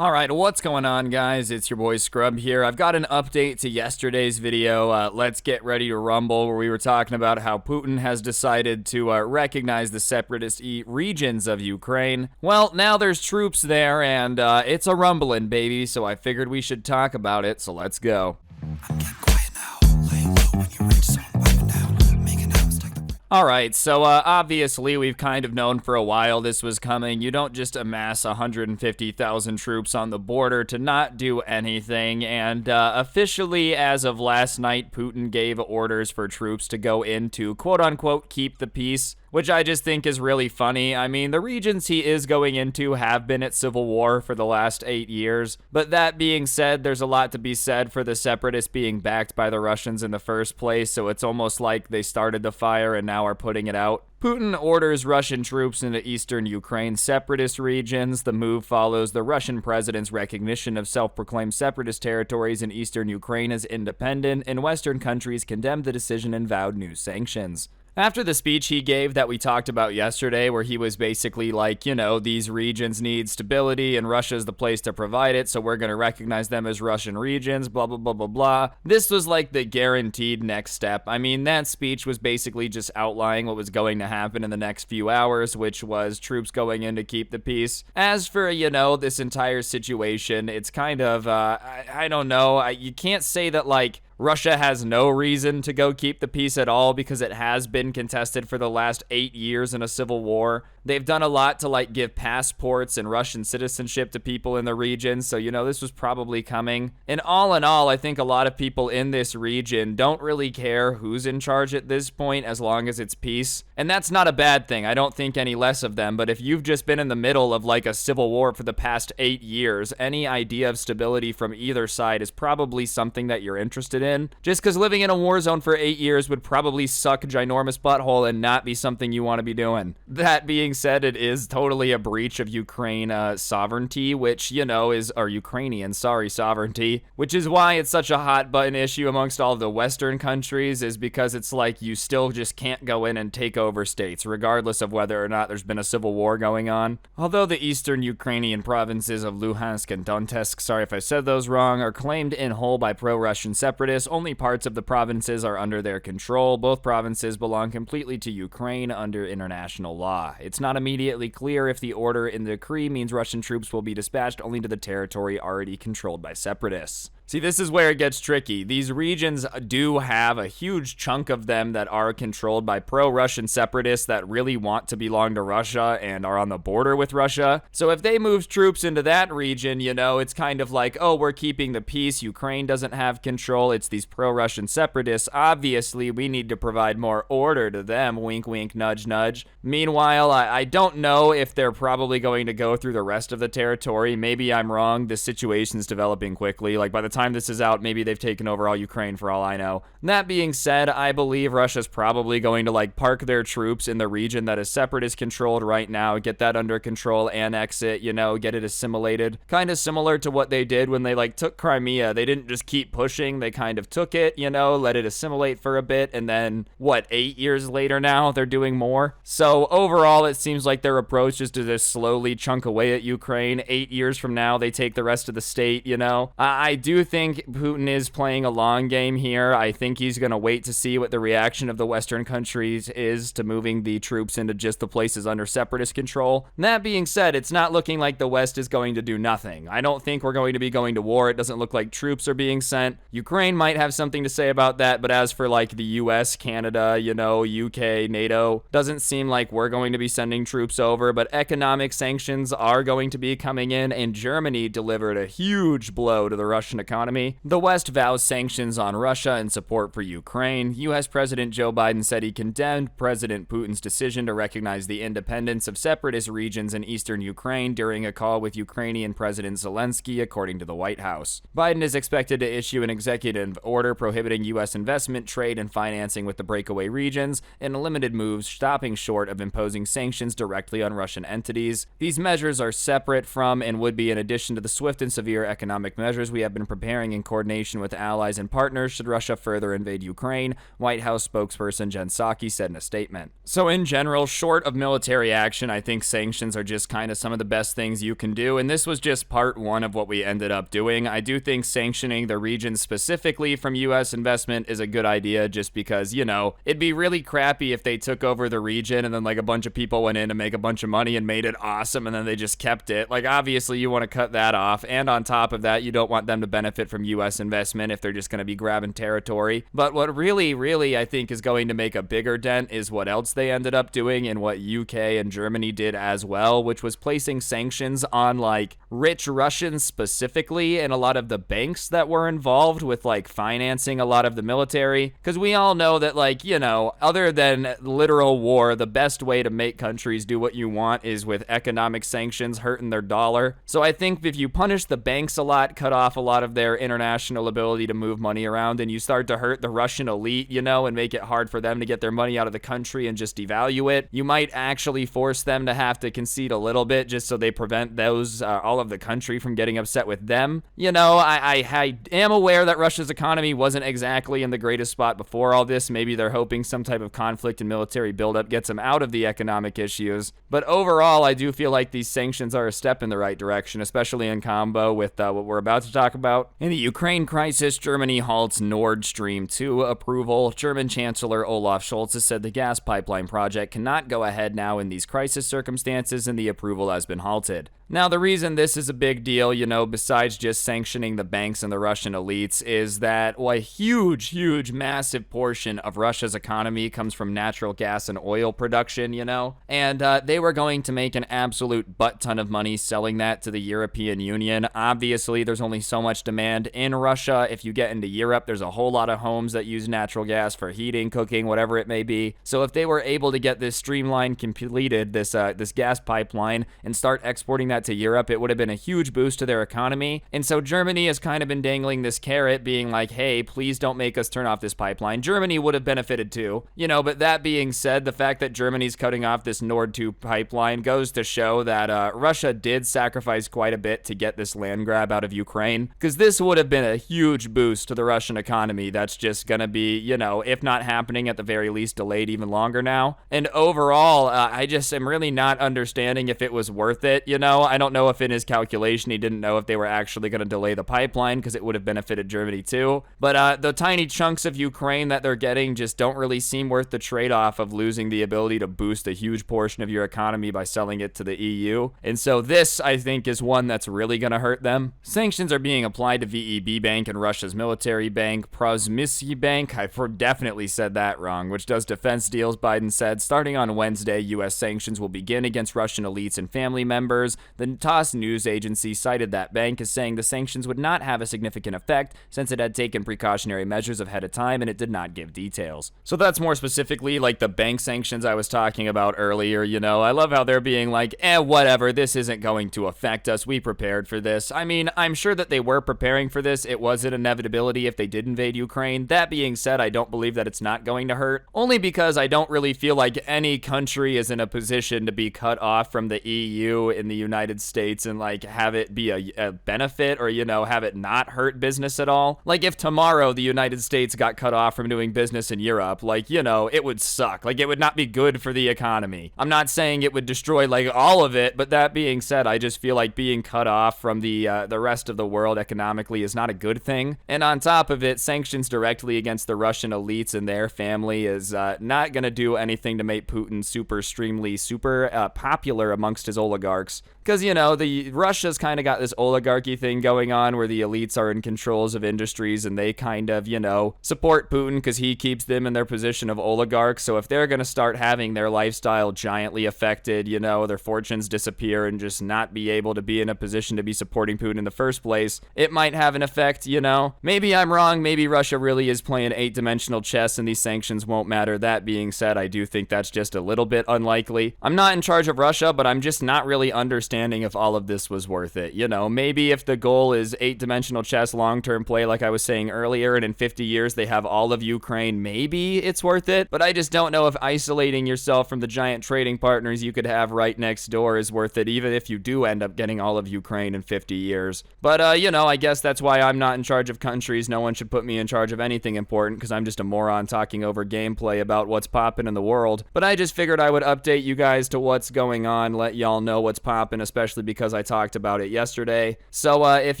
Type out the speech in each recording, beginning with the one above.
Alright, what's going on, guys? It's your boy Scrub here. I've got an update to yesterday's video, Let's Get Ready to Rumble, where we were talking about how Putin has decided to recognize the separatist regions of Ukraine. Well, now there's troops there, and it's a rumbling, baby, so I figured we should talk about it, so let's go. I'm getting quiet now. Laying low when you reach zone, wiping down, making out, stack the... Alright, so obviously we've kind of known for a while this was coming. You don't just amass 150,000 troops on the border to not do anything, and officially as of last night, Putin gave orders for troops to go in to quote-unquote keep the peace, which I just think is really funny. I mean, the regions he is going into have been at civil war for the last 8 years, but that being said, there's a lot to be said for the separatists being backed by the Russians in the first place, so it's almost like they started the fire and now are putting it out. Putin orders Russian troops into eastern Ukraine separatist regions. The move follows the Russian president's recognition of self-proclaimed separatist territories in eastern Ukraine as independent, and Western countries condemned the decision and vowed new sanctions. After the speech he gave that we talked about yesterday, where he was basically like, you know, these regions need stability and Russia's the place to provide it, so we're going to recognize them as Russian regions, blah, blah, blah, blah, blah. This was like the guaranteed next step. I mean, that speech was basically just outlining what was going to happen in the next few hours, which was troops going in to keep the peace. As for, you know, this entire situation, it's kind of, I don't know, you can't say that, like, Russia has no reason to go keep the peace at all because it has been contested for the last 8 years in a civil war. They've done a lot to, like, give passports and Russian citizenship to people in the region, so, you know, this was probably coming. And all in all, I think a lot of people in this region don't really care who's in charge at this point as long as it's peace. And that's not a bad thing. I don't think any less of them, but if you've just been in the middle of, like, a civil war for the past 8 years, any idea of stability from either side is probably something that you're interested in. Just because living in a war zone for 8 years would probably suck a ginormous butthole and not be something you want to be doing. That being said, it is totally a breach of Ukraine sovereignty, which, you know, sovereignty, which is why it's such a hot button issue amongst all of the Western countries, is because it's like you still just can't go in and take over states, regardless of whether or not there's been a civil war going on. Although the eastern Ukrainian provinces of Luhansk and Donetsk, sorry if I said those wrong, are claimed in whole by pro-Russian separatists, only parts of the provinces are under their control. Both provinces belong completely to Ukraine under international law. It's not immediately clear if the order in the decree means Russian troops will be dispatched only to the territory already controlled by separatists. See, this is where it gets tricky. These regions do have a huge chunk of them that are controlled by pro-Russian separatists that really want to belong to Russia and are on the border with Russia. So if they move troops into that region, you know, it's kind of like, oh, we're keeping the peace. Ukraine doesn't have control. It's these pro-Russian separatists. Obviously, we need to provide more order to them. Wink, wink, nudge, nudge. Meanwhile, I don't know if they're probably going to go through the rest of the territory. Maybe I'm wrong. The situation's developing quickly. Like, by the time this is out, maybe they've taken over all Ukraine for all I know. That being said, I believe Russia's probably going to, like, park their troops in the region that is separatist controlled right now, get that under control, annex it, you know, get it assimilated. Kind of similar to what they did when they, like, took Crimea. They didn't just keep pushing, they kind of took it, you know, let it assimilate for a bit, and then, what, 8 years later now, they're doing more? So overall, it seems like their approach is to just slowly chunk away at Ukraine. 8 years from now, they take the rest of the state, you know? I do think Putin is playing a long game here. I think he's going to wait to see what the reaction of the Western countries is to moving the troops into just the places under separatist control. That being said, it's not looking like the West is going to do nothing. I don't think we're going to be going to war. It doesn't look like troops are being sent. Ukraine might have something to say about that, but as for like the US, Canada, you know, UK, NATO, doesn't seem like we're going to be sending troops over, but economic sanctions are going to be coming in, and Germany delivered a huge blow to the Russian economy. The West vows sanctions on Russia in support for Ukraine. U.S. President Joe Biden said he condemned President Putin's decision to recognize the independence of separatist regions in eastern Ukraine during a call with Ukrainian President Zelensky, according to the White House. Biden is expected to issue an executive order prohibiting U.S. investment, trade, and financing with the breakaway regions, and limited moves stopping short of imposing sanctions directly on Russian entities. These measures are separate from and would be in addition to the swift and severe economic measures we have been preparing preparing in coordination with allies and partners should Russia further invade Ukraine, White House spokesperson Jen Psaki said in a statement. So in general, short of military action, I think sanctions are just kind of some of the best things you can do, and this was just part one of what we ended up doing. I do think sanctioning the region specifically from U.S. investment is a good idea, just because, you know, it'd be really crappy if they took over the region and then like a bunch of people went in to make a bunch of money and made it awesome and then they just kept it. Like, obviously you want to cut that off, and on top of that, you don't want them to benefit from U.S. investment if they're just going to be grabbing territory. But what really I think is going to make a bigger dent is what else they ended up doing and what UK and Germany did as well, which was placing sanctions on like rich Russians specifically and a lot of the banks that were involved with like financing a lot of the military. Because we all know that, like, you know, other than literal war, the best way to make countries do what you want is with economic sanctions hurting their dollar. So I think if you punish the banks a lot, cut off a lot of their international ability to move money around, and you start to hurt the Russian elite, you know, and make it hard for them to get their money out of the country and just devalue it, you might actually force them to have to concede a little bit just so they prevent those, all of the country from getting upset with them. You know, I am aware that Russia's economy wasn't exactly in the greatest spot before all this. Maybe they're hoping some type of conflict and military buildup gets them out of the economic issues. But overall, I do feel like these sanctions are a step in the right direction, especially in combo with what we're about to talk about. In the Ukraine crisis, Germany halts Nord Stream 2 approval. German Chancellor Olaf Scholz has said the gas pipeline project cannot go ahead now in these crisis circumstances, and the approval has been halted. Now, the reason this is a big deal, you know, besides just sanctioning the banks and the Russian elites, is that a huge, massive portion of Russia's economy comes from natural gas and oil production, you know? And they were going to make an absolute butt ton of money selling that to the European Union. Obviously, there's only so much demand in Russia. If you get into Europe, there's a whole lot of homes that use natural gas for heating, cooking, whatever it may be. So if they were able to get this streamline completed, this gas pipeline, and start exporting that to Europe, it would have been a huge boost to their economy. And so Germany has kind of been dangling this carrot, being like, hey, please don't make us turn off this pipeline. Germany would have benefited too, you know. But that being said, the fact that Germany's cutting off this Nord 2 pipeline goes to show that Russia did sacrifice quite a bit to get this land grab out of Ukraine, because this would have been a huge boost to the Russian economy that's just gonna be, you know, if not happening, at the very least delayed even longer now. And overall, I just am really not understanding if it was worth it, you know. I don't know if in his calculation he didn't know if they were actually going to delay the pipeline, because it would have benefited Germany too. But the tiny chunks of Ukraine that they're getting just don't really seem worth the trade-off of losing the ability to boost a huge portion of your economy by selling it to the EU. And so this, I think, is one that's really going to hurt them. Sanctions are being applied to VEB Bank and Russia's military bank, Prozmysy Bank. I definitely said that wrong, which does defense deals, Biden said. Starting on Wednesday, U.S. sanctions will begin against Russian elites and family members. The TASS news agency cited that bank as saying the sanctions would not have a significant effect since it had taken precautionary measures ahead of time, and it did not give details. So that's more specifically like the bank sanctions I was talking about earlier, you know. I love how they're being like, whatever, this isn't going to affect us. We prepared for this. I mean, I'm sure that they were preparing for this. It was an inevitability if they did invade Ukraine. That being said, I don't believe that it's not going to hurt, only because I don't really feel like any country is in a position to be cut off from the EU in the United States and like have it be a benefit, or, you know, have it not hurt business at all. Like, if tomorrow the United States got cut off from doing business in Europe, like, you know, it would suck. Like, it would not be good for the economy. I'm not saying it would destroy like all of it, but that being said, I just feel like being cut off from the rest of the world economically is not a good thing. And on top of it, sanctions directly against the Russian elites and their family is not going to do anything to make Putin super popular amongst his oligarchs. Because, you know, Russia's kind of got this oligarchy thing going on where the elites are in controls of industries and they kind of, you know, support Putin because he keeps them in their position of oligarchs. So if they're going to start having their lifestyle giantly affected, you know, their fortunes disappear and just not be able to be in a position to be supporting Putin in the first place, it might have an effect, you know. Maybe I'm wrong. Maybe Russia really is playing 8-dimensional chess and these sanctions won't matter. That being said, I do think that's just a little bit unlikely. I'm not in charge of Russia, but I'm just not really understanding understanding if all of this was worth it. You know, maybe if the goal is 8-dimensional chess long-term play like I was saying earlier, and in 50 years they have all of Ukraine, maybe it's worth it. But I just don't know if isolating yourself from the giant trading partners you could have right next door is worth it, even if you do end up getting all of Ukraine in 50 years. But, you know, I guess that's why I'm not in charge of countries. No one should put me in charge of anything important, because I'm just a moron talking over gameplay about what's poppin' in the world. But I just figured I would update you guys to what's going on, let y'all know what's poppin', especially because I talked about it yesterday. So, if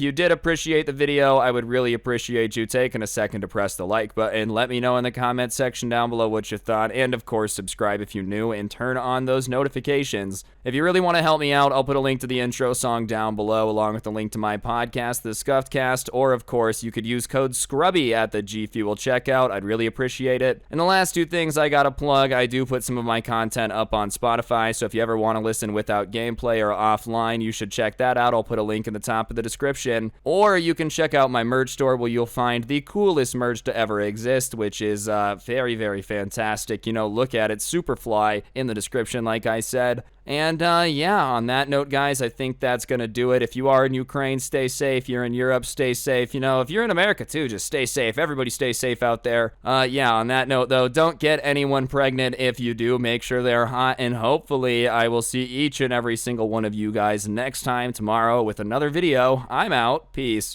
you did appreciate the video, I would really appreciate you taking a second to press the like button. Let me know in the comment section down below what you thought, and of course, subscribe if you're new, and turn on those notifications. If you really want to help me out, I'll put a link to the intro song down below, along with a link to my podcast, The Scuffed Cast, or of course, you could use code SCRUBBY at the G Fuel checkout. I'd really appreciate it. And the last two things I gotta plug, I do put some of my content up on Spotify, so if you ever want to listen without gameplay or offline, you should check that out. I'll put a link in the top of the description. Or you can check out my merch store, where you'll find the coolest merch to ever exist, which is very, very fantastic. You know, look at it, Superfly, in the description, like I said. And, yeah, on that note, guys, I think that's gonna do it. If you are in Ukraine, stay safe. You're in Europe, stay safe. You know, if you're in America, too, just stay safe. Everybody stay safe out there. Yeah, on that note, though, don't get anyone pregnant. If you do, make sure they're hot, and hopefully I will see each and every single one of you guys next time tomorrow with another video. I'm out. Peace.